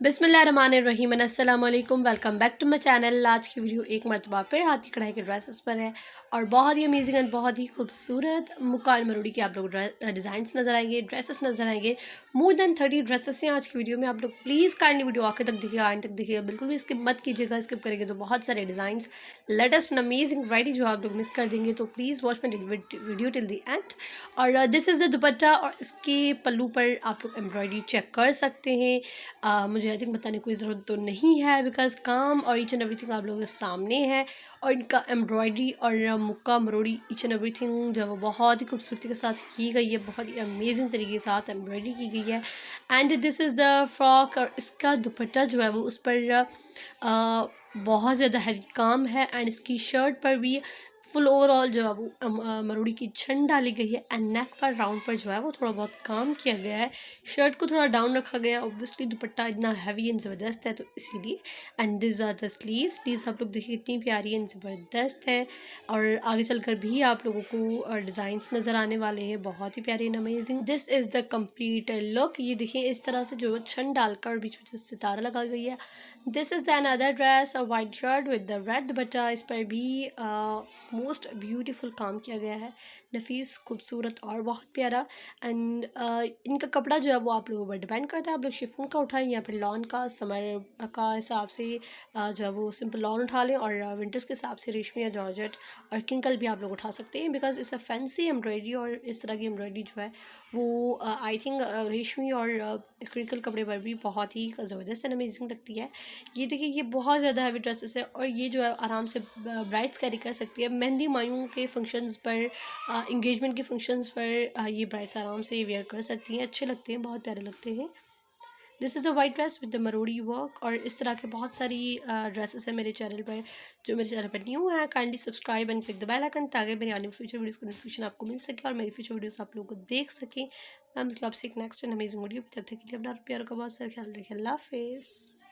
बिस्मिल्लाहिर्रहमानिर्रहीम अस्सलाम वालेकुम। Welcome back to my channel. आज की वीडियो एक मरतबा फिर हाथ की कढ़ाई के ड्रेसेस पर है और बहुत ही अमेजिंग एंड बहुत ही खूबसूरत मुक्का और मरोड़ी के आप लोग डिज़ाइंस नज़र आएंगे, ड्रेसेस नज़र आएंगे। मोर देन 30 ड्रेसेस हैं आज की वीडियो में। आप लोग प्लीज़ काइंडली वीडियो आखिर तक देखिएगा, एंड तक देखिएगा, बिल्कुल भी स्किप मत कीजिएगा। स्किप करेंगे तो बहुत सारे designs, latest and amazing variety जो आप लोग मिस कर देंगे। तो please watch my video till the end. और दिस इज़ द दुपट्टा और इसके पल्लू पर आप लोग एम्ब्रॉयडरी चेक कर सकते हैं। मुझे आई थिंक बताने की कोई ज़रूरत तो नहीं है, बिकॉज काम और ईच एंड एवरीथिंग आप लोगों के सामने है। और इनका एम्ब्रॉयडरी और मुक्का मरोड़ी ईच एंड एवरीथिंग जो है वो बहुत ही खूबसूरती के साथ की गई है, बहुत ही अमेजिंग तरीके के साथ एम्ब्रॉयडरी की गई है। And this is the frock और इसका दुपट्टा जो है वो उस पर बहुत ज़्यादा हैवी काम है। एंड इसकी शर्ट पर भी फुल ओवरऑल जो है वो मरोड़ी की छन डाली गई है। एंड नेक पर राउंड पर जो है वो थोड़ा बहुत काम किया गया है। शर्ट को थोड़ा डाउन रखा गया है, ऑब्वियसली दुपट्टा इतना हैवी एंड ज़बरदस्त है तो इसीलिए। And this are the sleeves आप लोग देखिए कितनी प्यारी एंड ज़बरदस्त है। और आगे चलकर भी आप लोगों को डिज़ाइंस नज़र आने वाले हैं बहुत ही प्यारे and amazing. This is the complete look. ये देखिए इस तरह से जो छन डालकर बीच में जो सितारा लगा गई है। This is the another dress, a white shirt with the red दुपट्टा। इस पर भी मोस्ट ब्यूटीफुल काम किया गया है, नफीस, खूबसूरत और बहुत प्यारा। एंड इनका कपड़ा जो है वो आप लोगों पर डिपेंड करता है। आप लोग शिफॉन का उठाएं या फिर लॉन का, समर का हिसाब से जो है वो सिंपल लॉन उठा लें, और विंटर्स के हिसाब से रेशमी या जॉर्जेट और किंकल भी आप लोग उठा सकते हैं, because it's a fancy embroidery. और इस तरह की एम्ब्रॉयडरी जो है वो आई थिंक रेशमी और क्रिंकल कपड़े पर भी बहुत ही ज़बरदस्त एंड अमेजिंग लगती है। ये देखिए ये बहुत ज़्यादा हैवी ड्रेसेस है और ये जो है आराम से ब्राइड्स कैरी कर सकती है। मेहंदी मायूं के फंक्शंस पर, इंगेजमेंट के फंक्शंस पर ये ब्राइड्स आराम से वेयर कर सकती हैं। अच्छे लगते हैं, बहुत प्यारे लगते हैं। This is a white dress with the marodi work. और इस तरह के बहुत सारी ड्रेसेस हैं मेरे चैनल पर। जो मेरे चैनल पर न्यू है, kindly subscribe and click the bell icon, ताकि मेरे आने फ्यूचर वीडियोस का नोटिफिकेशन आपको मिल सके और मेरी फ्यूचर वीडियोस आप लोगों को देख सकें। मैं मिलती हूँ आपसे एक नेक्स्ट एंड अमेजिंग वीडियो। तब तक के लिए अपना प्यार का बहुत सारा ख्याल रखिए। अल्लाह हाफिज़।